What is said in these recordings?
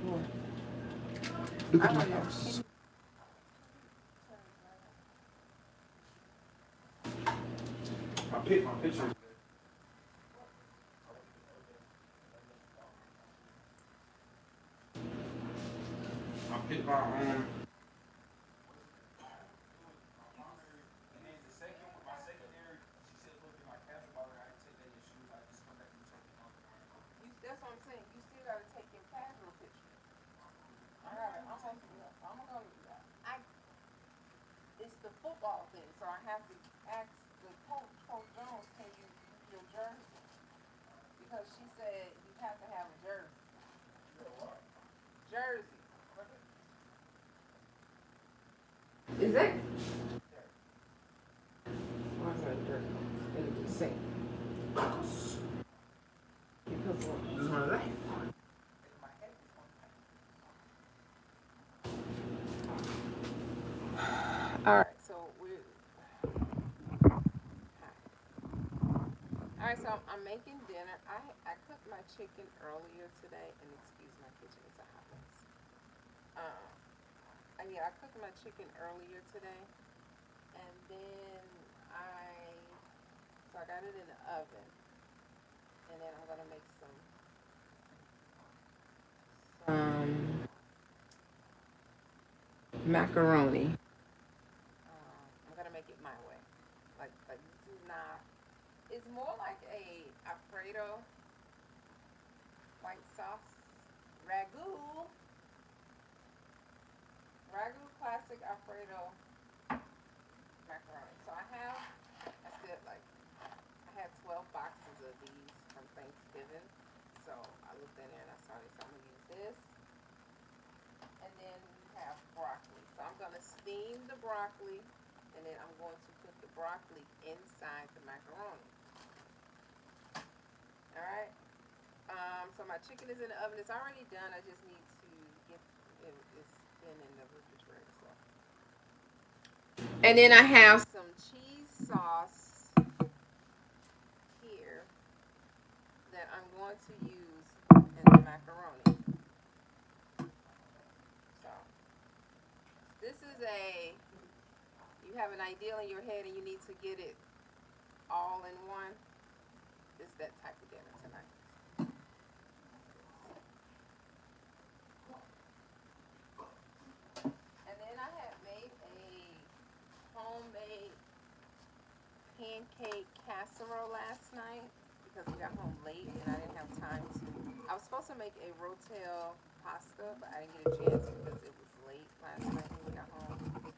boy. Look at my house. I picked my picture. I picked my That's what I'm saying. You still gotta take your casual picture. It's the football thing, so I have to ask the Coach Jones, can you use your jersey? Because she said you have to have a jersey. Jersey. Is that? Why is that dirt? In the sink. Because this is my life. All right, so I'm making dinner. I cooked my chicken earlier today, and excuse my kitchen, it's a hot mess. I cooked my chicken earlier today, and then I got it in the oven, and then I'm gonna make some macaroni. I'm gonna make it my way. Like this is not. It's more like a Alfredo white sauce ragu. Ragu classic Alfredo macaroni. So I had 12 boxes of these from Thanksgiving. So I looked in there and I saw this. So I'm gonna use this. And then we have broccoli. So I'm gonna steam the broccoli, and then I'm going to put the broccoli inside the macaroni. All right. So my chicken is in the oven. It's already done. I just need to get it's been in the refrigerator. So. And then I have some cheese sauce here that I'm going to use in the macaroni. So this is you have an idea in your head and you need to get it all in one. It's that type of dinner tonight. And then I had made a homemade pancake casserole last night because we got home late and I didn't have time to. I was supposed to make a rotel pasta, but I didn't get a chance because it was late last night when we got home.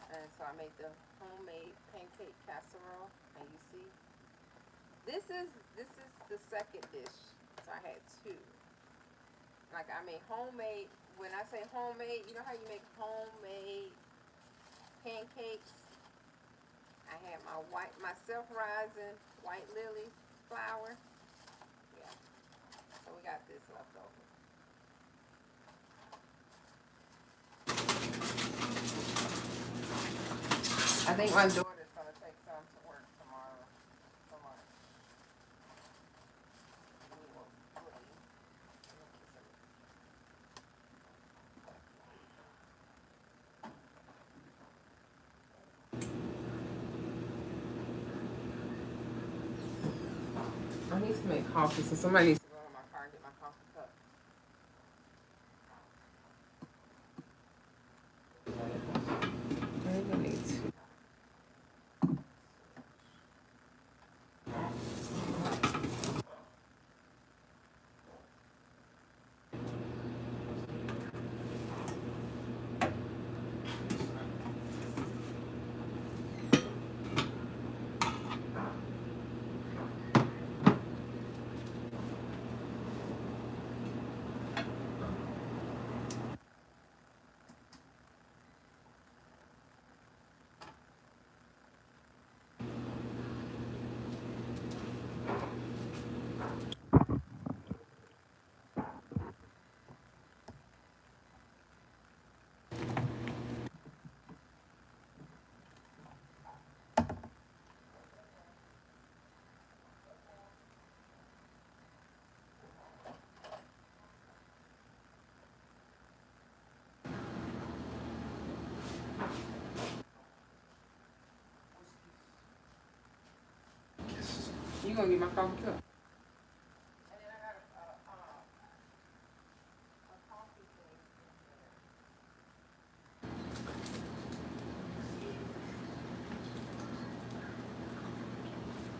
And so I made the homemade pancake casserole, and you see, this is the second dish. So I had two. Like I made homemade. When I say homemade, you know how you make homemade pancakes? I had my self-rising white lily flour. Yeah. So we got this left over. I think my daughter's gonna take some to work tomorrow for lunch. I need to make coffee, so somebody needs to go to my car and get my coffee cup. I even need to. gonna get my coffee cup? And then I got a coffee thing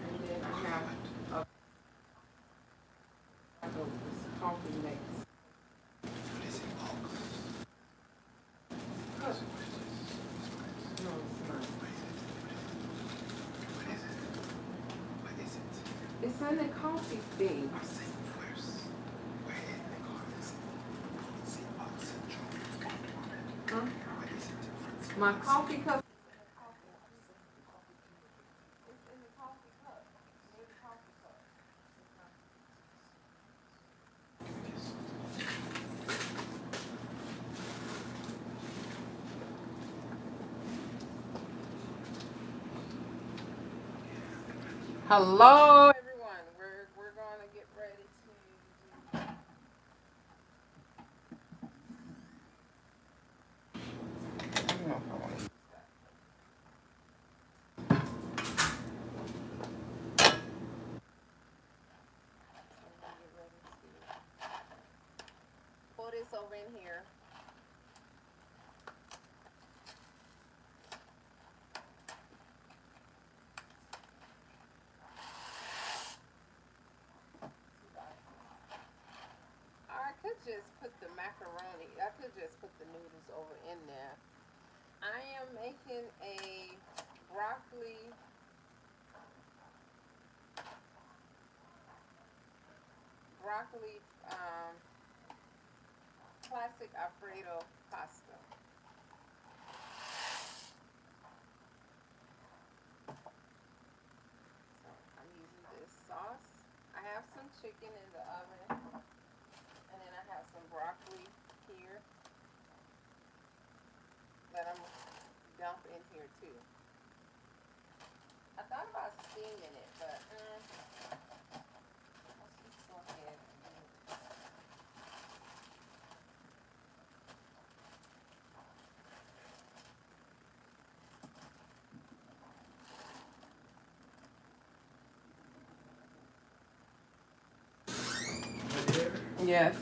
And then I have this coffee mix. What is it, Fox? No, it's not. What is it? What is it? It's in the coffee thing. I say first. Where is the cause? See, Fox syndrome. Huh? What is it? My coffee cup. It's in the coffee cup. Near the coffee cup. Hello. Everyone, we're gonna get ready to I don't know if I want to. pull this over in here. I could just put the macaroni, I could just put the noodles over in there. I am making a broccoli classic Alfredo pasta. So I'm using this sauce. I have some chicken in the oven, and then I have some broccoli here that I'm dump in here too. I thought about steaming it, but let's just go ahead and do it. Yes.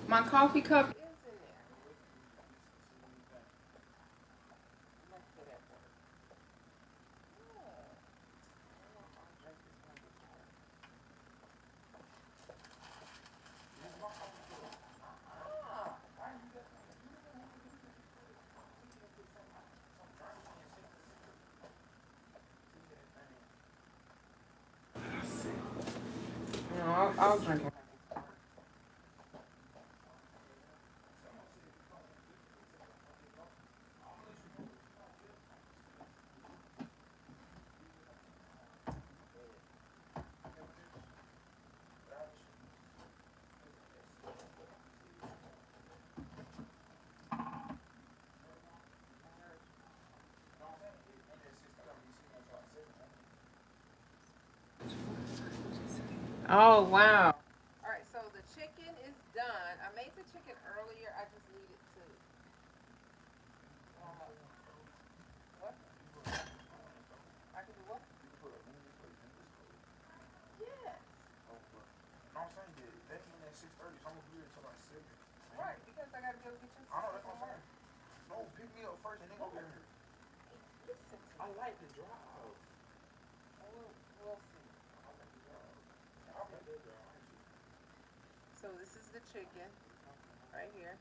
My coffee cup. It is in there. Left it at work. Yeah. I don't know if I'll drink this one before. Ah. No, I'll drink it. Oh wow. Alright, so the chicken is done. I made the chicken earlier. I just needed to warm up. What? I can do what? Yes. No, I'm saying that they in at 6:30, so I'm gonna be here until like 7. Right, because I gotta go get your I know, sister that's what from I'm work. saying. No, pick me up first and then go get her. Listen to I me. like the drive. We'll see. I like that drive. So this is the chicken right here.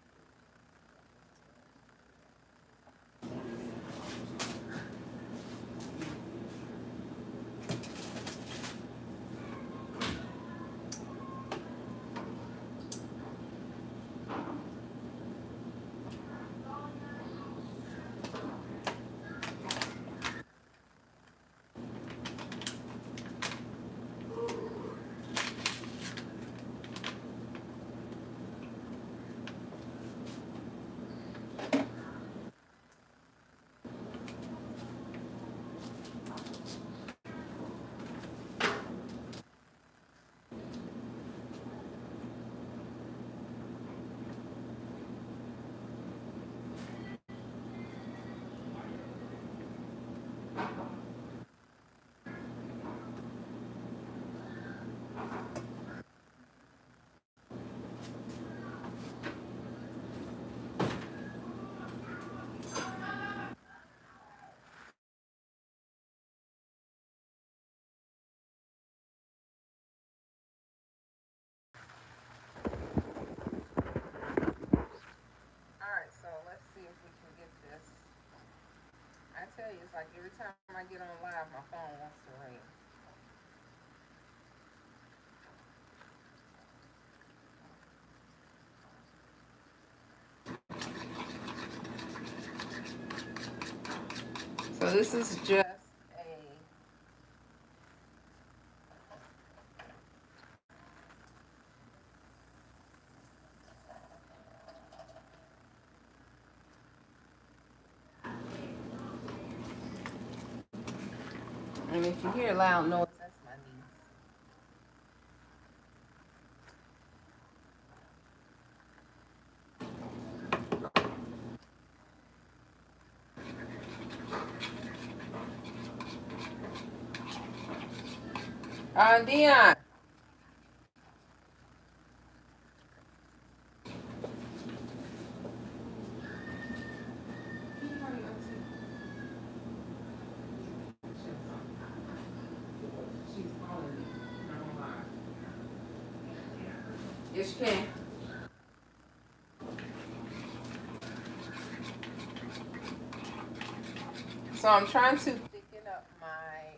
tell you, it's like every time I get on live, my phone wants to ring. So this is just a and if you hear loud noise, that's my niece. Dion. She's calling me. Yes, you can. So I'm trying to thicken up my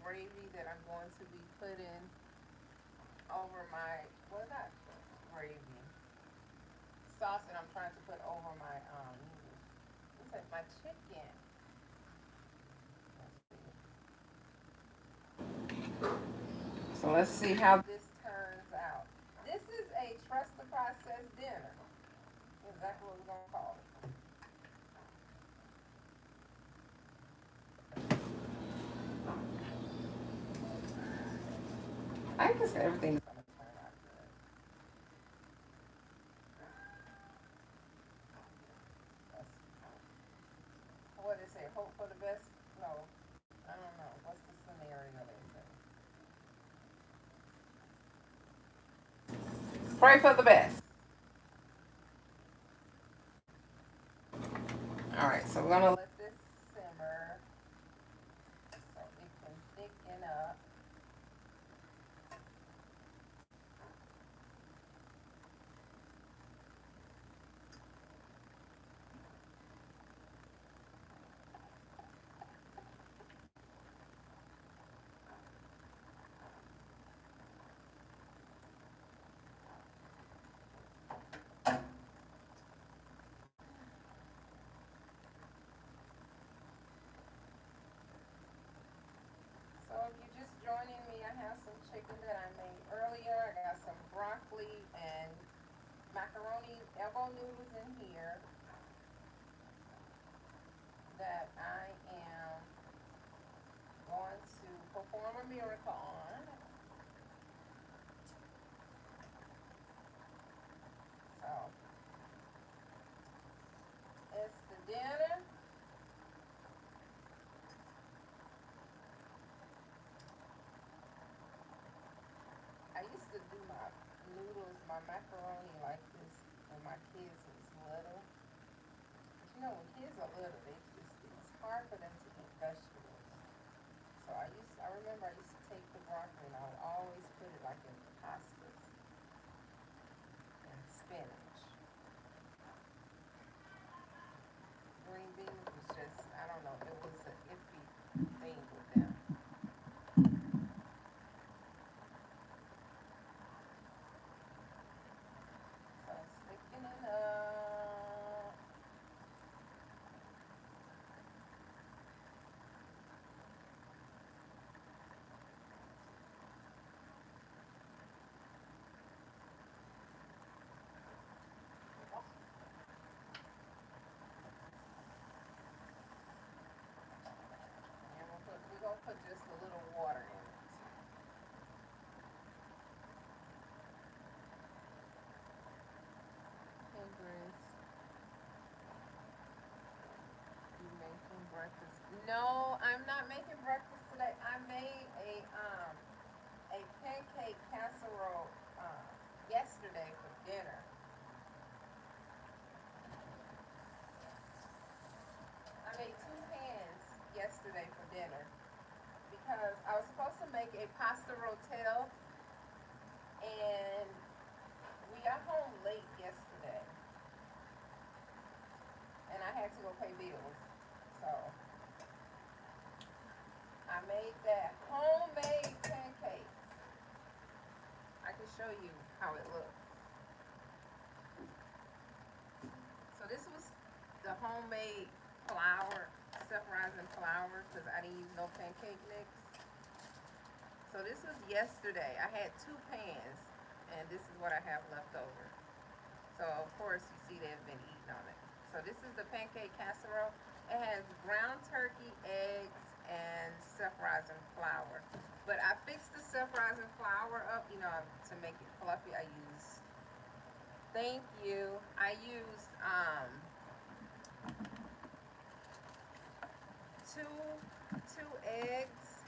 gravy that I'm going to be putting over my that gravy sauce that I'm trying to put over my noodles. What's that? My chicken. So let's see how this turns out. This is a trust the process dinner. Exactly what we're gonna call it. I guess everything's gonna turn out good. What they say? Hope for the best? No, I don't know. What's the scenario they say? Pray for the best. All right, so we're gonna let this simmer so it can thicken up. So if you're just joining me, I have some chicken that I made earlier. I got some broccoli and macaroni elbow noodles in here that I am going to perform a miracle on. So it's the dinner. I used to do my noodles, my macaroni like this when my kids was little. But you know, when kids are little, it's hard for them to eat vegetables. So I remember I used to take the broccoli and I would always put it like in pastas and spinach. Green beans was just, I don't know, it was an iffy thing with them. So sticking it up. And we're gonna put just a little water in it. Hey Grace, you making breakfast? No, I'm not making breakfast today. I made a pancake casserole yesterday for dinner. I made two pans yesterday for dinner because I was supposed to make a pasta rotel and we got home late yesterday and I had to go pay bills. So I made that homemade pancakes. I can show you how it looks. So this was the homemade flour, self-rising flour, because I didn't use no pancake mix. So this was yesterday. I had 2 pans, and this is what I have left over. So of course you see they've been eating on it. So this is the pancake casserole. It has ground turkey, eggs, and self-rising flour. But I fixed the self-rising flour up, to make it fluffy. Thank you. I used two eggs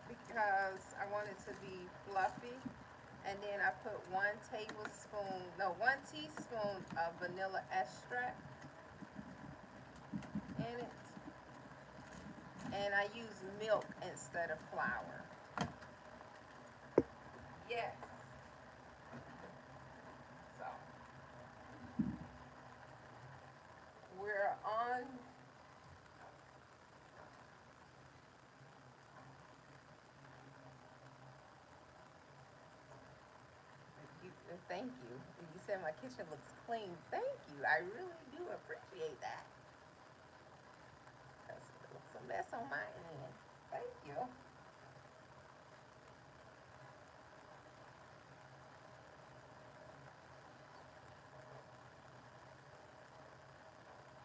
because I want it to be fluffy. And then I put 1 teaspoon of vanilla extract in it. And I use milk instead of flour. Yes. So we're on. Thank you. You said my kitchen looks clean. Thank you. I really do appreciate that. Because it looks a mess on my end. Thank you.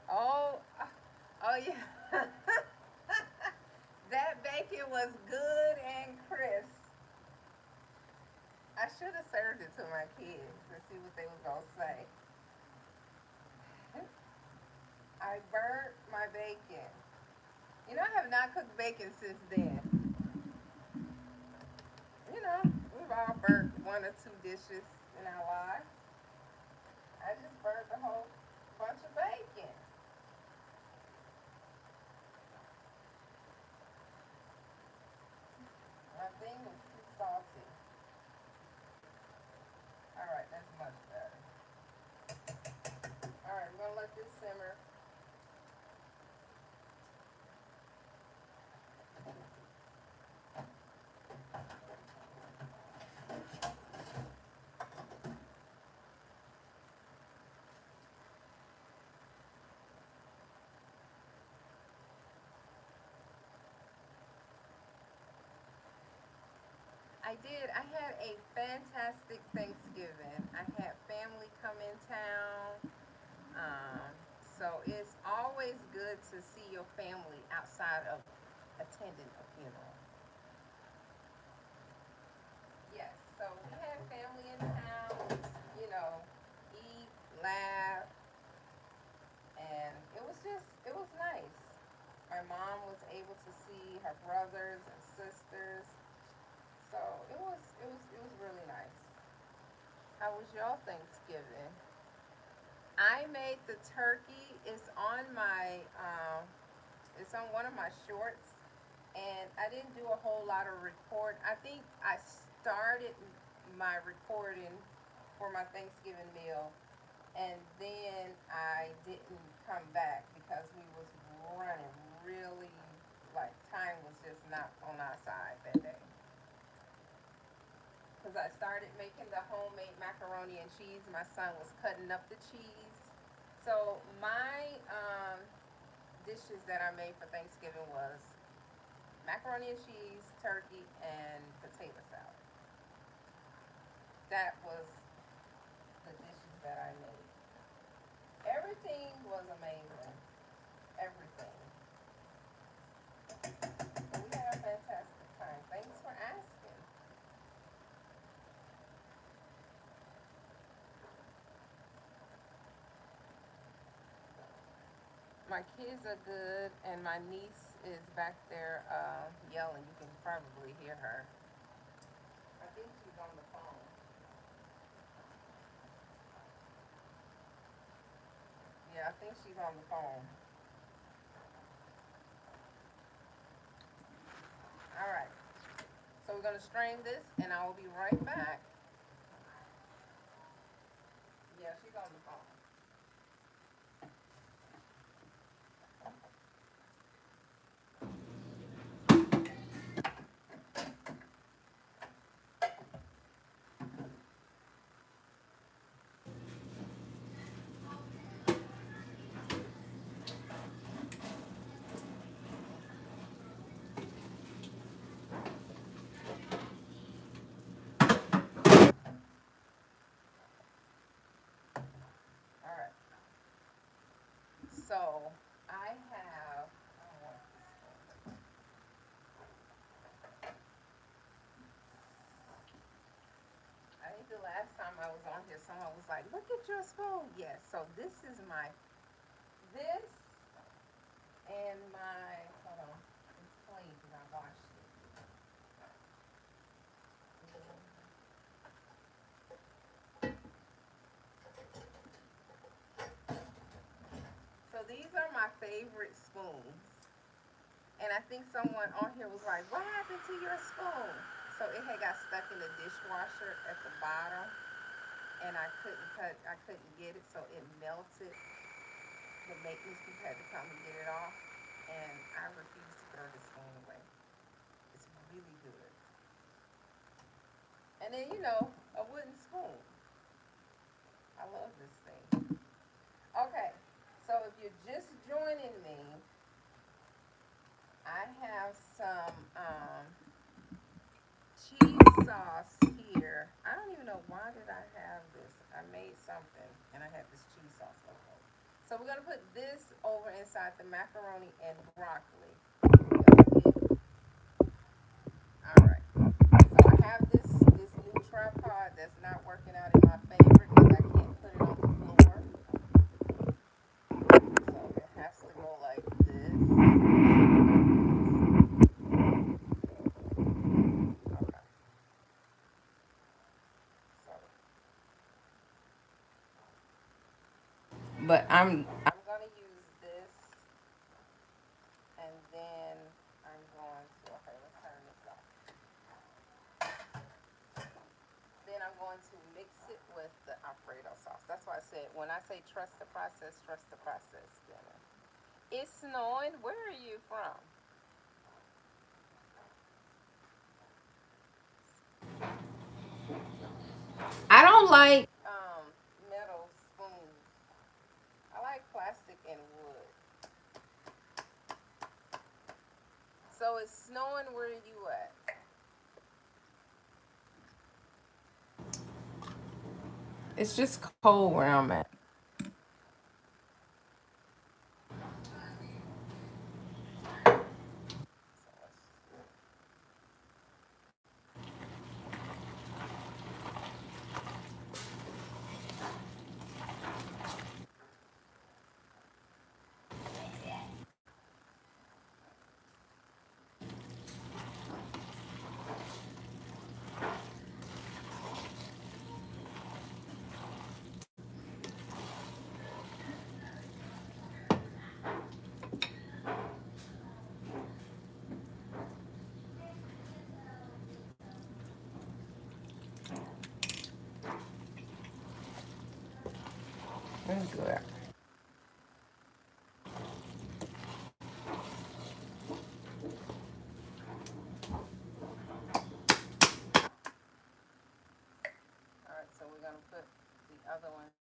Oh, oh yeah. That bacon was good and crisp. I should have served it to my kids and see what they was gonna say. I burnt my bacon. I have not cooked bacon since then. We've all burnt 1 or 2 dishes in our lives. I just burnt a whole bunch of bacon. My thing was too salty. Alright, that's much better. Alright, we're gonna let this simmer. I did. I had a fantastic Thanksgiving. I had family come in town. So it's always good to see your family outside of attending a funeral. Yes, so we had family in town, eat, laugh, and it was nice. My mom was able to see her brothers and sisters. So it was really nice. How was your Thanksgiving? I made the turkey. It's on one of my shorts, and I didn't do a whole lot of record. I think I started my recording for my Thanksgiving meal, and then I didn't come back because we was running really, like time was just not on our side that day. Because I started making the homemade macaroni and cheese. My son was cutting up the cheese. So my dishes that I made for Thanksgiving was macaroni and cheese, turkey, and potato salad. That was the dishes that I made. Everything was amazing. Everything. And we had a fantastic time. Thanks for asking. My kids are good, and my niece is back there yelling. You can probably hear her. I think she's on the phone. Yeah, I think she's on the phone. All right. So we're going to strain this, and I will be right back. Yeah, she's on the phone. here, someone was like, "Look at your spoon." Yes. So this is this and my hold on. It's clean because I washed it. So these are my favorite spoons. And I think someone on here was like, "What happened to your spoon?" So it had got stuck in the dishwasher at the bottom, and I couldn't get it, so it melted. The maintenance people had to come and get it off, and I refuse to throw this spoon away. It's really good. And then a wooden spoon. I love this thing. Okay, so if you're just joining me, I have some cheese sauce here. I don't even know why did I have this. I made something and I had this cheese sauce over. So we're gonna put this over inside the macaroni and broccoli. All right. So I have this new tripod that's not working out in my favor because I can't put it on the floor. So it has to go like this. Okay. So but I'm gonna use this, and then I'm going to okay, let's turn this off. Then I'm going to mix it with the Alfredo sauce. That's why I said when I say trust the process, trust the process. Dinner. It's snowing. Where are you from? I don't like metal spoons. I like plastic and wood. So it's snowing. Where are you at? It's just cold where I'm at. It's good. All right, so we're gonna put the other one.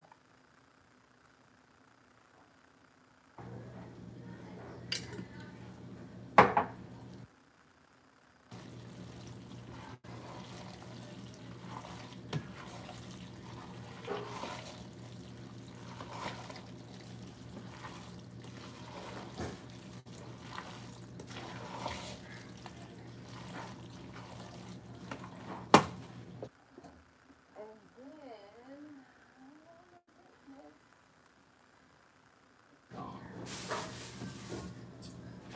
And then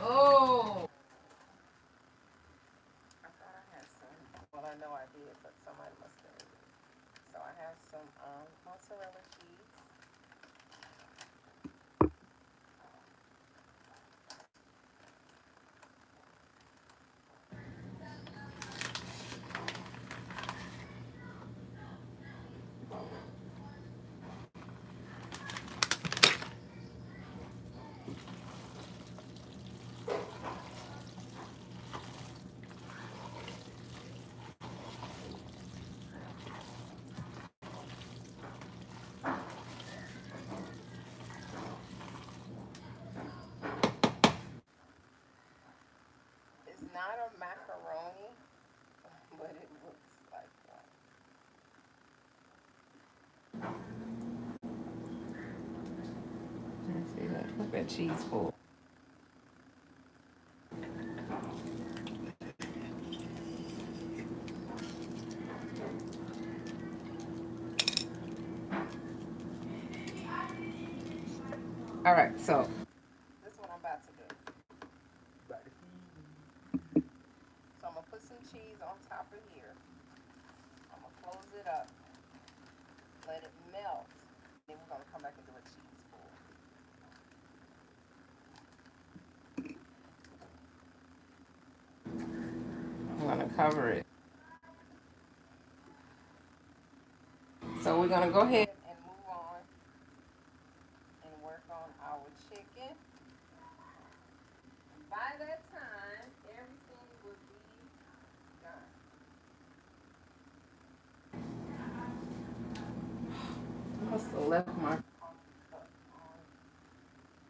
oh, I thought I had some. Well, I know I did, but somebody must have. So I have some mozzarella cheese. It's not a macaroni, but it looks like one. Let's see that. Look at that cheese pool. All right, so This is what I'm about to do. About to feed. So I'm gonna put some cheese on top of here. I'm gonna close it up, let it melt. Then we're gonna come back and do a cheese bowl. I'm gonna cover it. So we're gonna go ahead. And move on and work on our chicken. By that time, everything will be done. I must have left my. Coffee cup on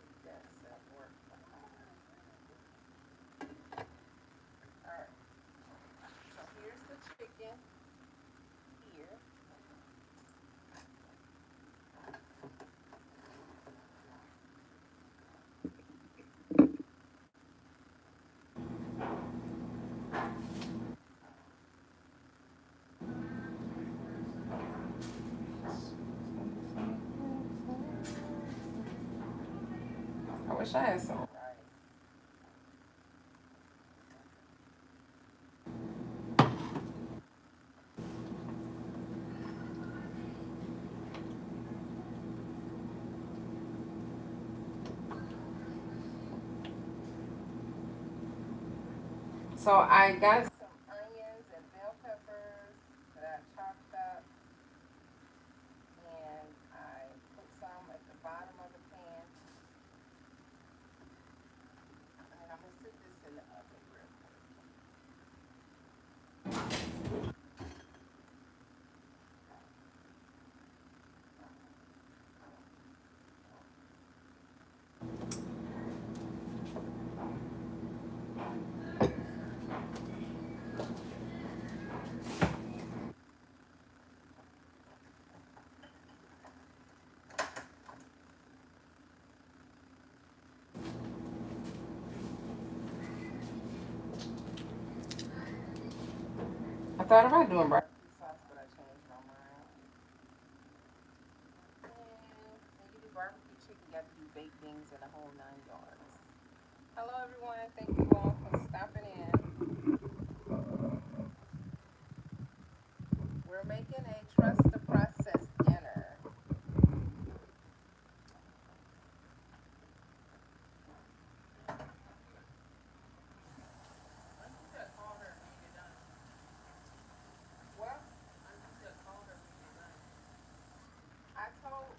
the desk at work. Alright, so here's the chicken here. I wish I had some. Rice. So I got. Some onions and bell peppers that I chopped up, and I put some at the bottom of the pan, and I'm gonna sit this in the oven real quick. I thought about doing breakfast. Sauce, but I changed my mind. And when you do barbecue chicken, you have to do baked beans and the whole 9 yards. Hello, everyone. Thank you all for stopping in. We're making a trust the process dinner. Well, I told.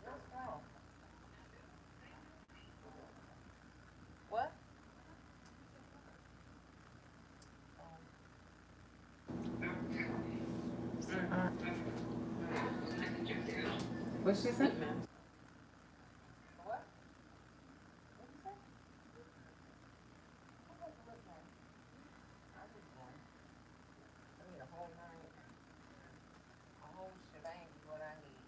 What's wrong? What? What she said? What? What you say? What was the lip man? I just one. I need a whole nine. A whole shebang is what I need.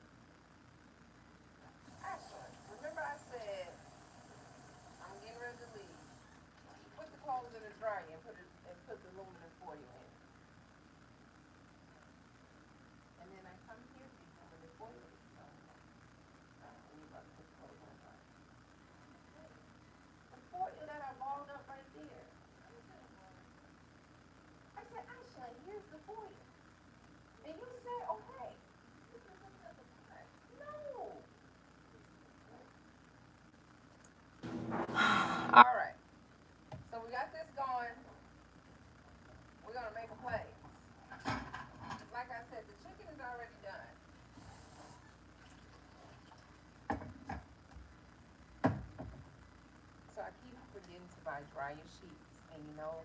Ashley, remember I said I'm getting ready to leave. Put the clothes in the dryer and put the aluminum foil in. And then I come here to aluminum foil is done. And you about to put the clothes in the dryer. The foil that I balled up right there. I said, Ashley, here's the foil. And you said, okay. No. All right. So we got this going. We're gonna make a play. Like I said, the chicken is already done. So I keep forgetting to buy dryer sheets. And you know,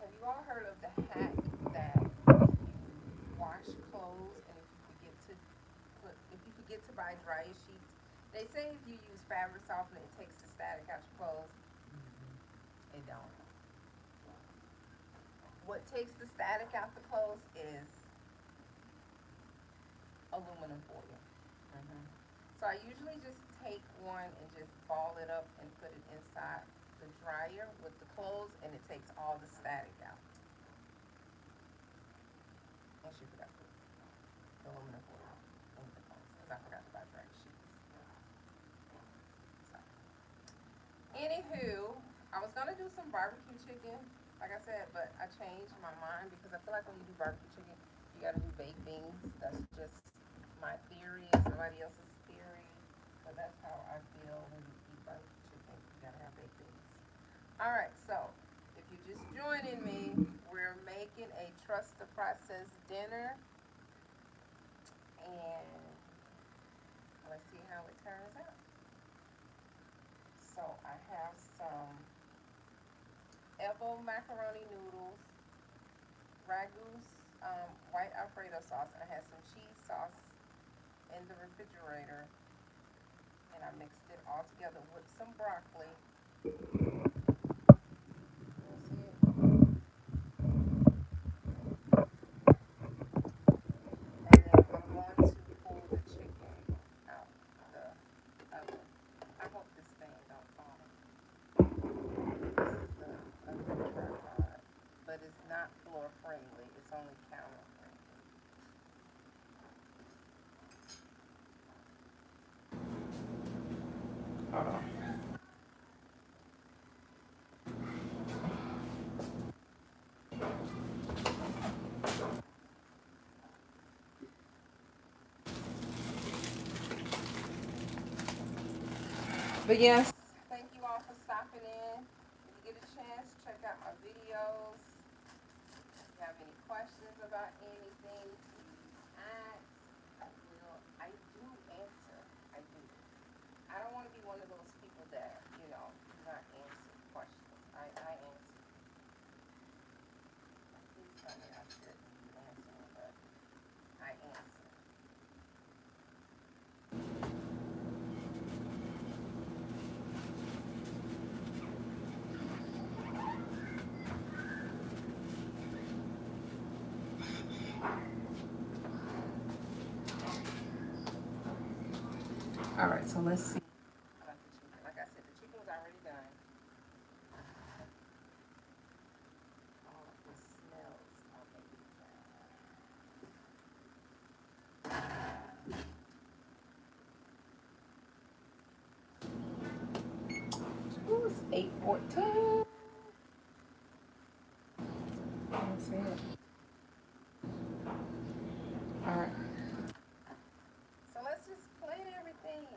have you all heard of the hack that you wash clothes and if you forget to buy dryer sheets, they say if you use fabric softener, it takes the static out your clothes. It don't. What takes the static out the clothes is aluminum foil. So I usually just take one and just ball it up and put it inside the dryer with the clothes, and it takes all the static out. And she forgot to put the aluminum foil in the clothes because I forgot to buy dryer sheets. Anywho, I was gonna do some barbecue chicken, like I said, but I changed my mind because I feel like when you do barbecue chicken, you gotta do baked beans. That's just my theory. It's somebody else's theory, but that's how I feel when you eat barbecue chicken. You gotta have baked beans. All right, so if you're just joining me, we're making a trust the process dinner, and let's see how it turns out. So I have some Evo macaroni noodles, Ragu's white Alfredo sauce, and I had some cheese sauce in the refrigerator, and I mixed it all together with some broccoli. See it? And then I'm going to pull the chicken out the oven. I hope this thing don't fall. This is a good tripod, but it's not floor friendly. It's only counter friendly. Hold on. But yes, Thank you all for stopping in. If you get a chance, check out my videos. If you have any questions about anything, please ask. I do answer. I do. I don't want to be one of those people that, do not answer questions. I answer. Please tell me I shouldn't be answering, but I answer. all right. So let's see. I like the chicken. Like I said, the chicken was already done. All of the smells are amazing. Ooh, it's 8:14. That's it. All right. So let's just plan everything.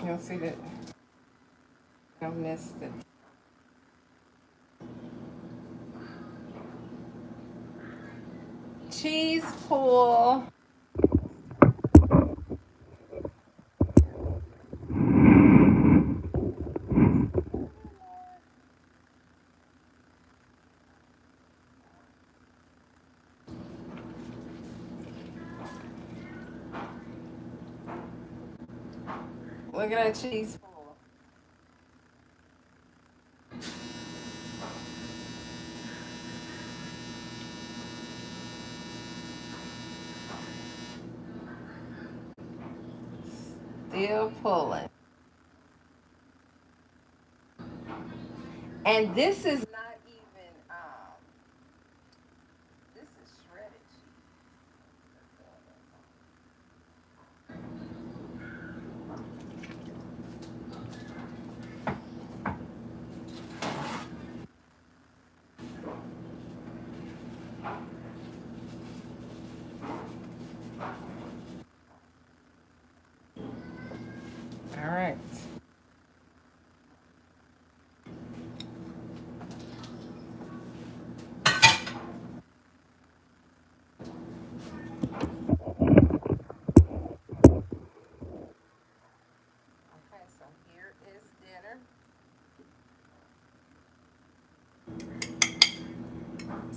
You'll see that I missed it. Cheese pool. Look at that cheese pool. Still pulling. And this is Not even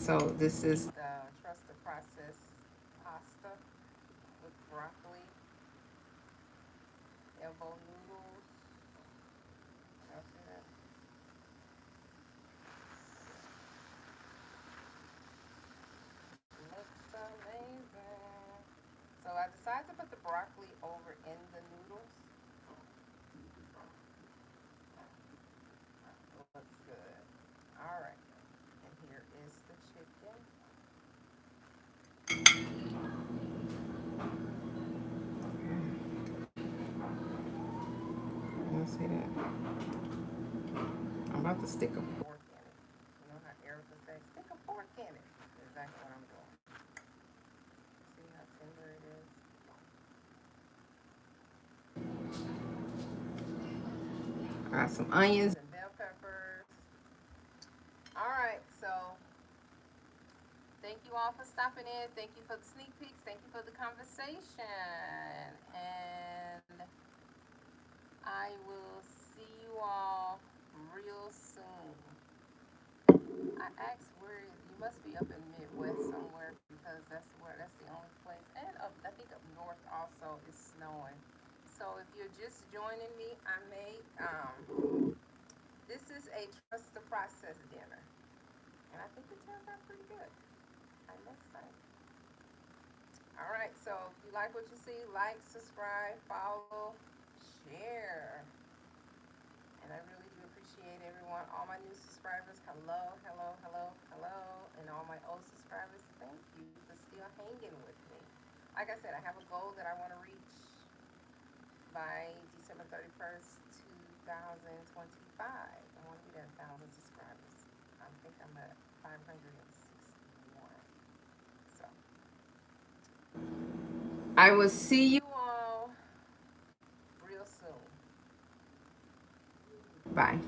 So this is the trust the process pasta with broccoli, elbow noodles. Y'all see that? Looks amazing. So I decided to put the broccoli over in the noodles. Looks good. All right. And here is the chicken. you see that? I'm about to stick a Fork in it. You know how Erica says, stick a fork in it. Exactly what I'm doing. See how tender it is? I got some onions. And bell peppers. All right, so thank you all for stopping in. Thank you for the sneak peeks. Thank you for the conversation. And I will see you all real soon. I asked where you must be up in Midwest somewhere because that's the only place. And up I think up north also is snowing. So if you're just joining me, I made this is a trust the process dinner. And I think it turned out pretty good. I must say. All right, so if you like what you see, like, subscribe, follow, share. And I really do appreciate everyone. All my new subscribers, hello, hello, hello, hello. And all my old subscribers, thank you for still hanging with me. Like I said, I have a goal that I want to reach by December 31st, 2025. I want to be at 1,000 subscribers. I think I'm at 561. So I will see you. you all real soon. Bye.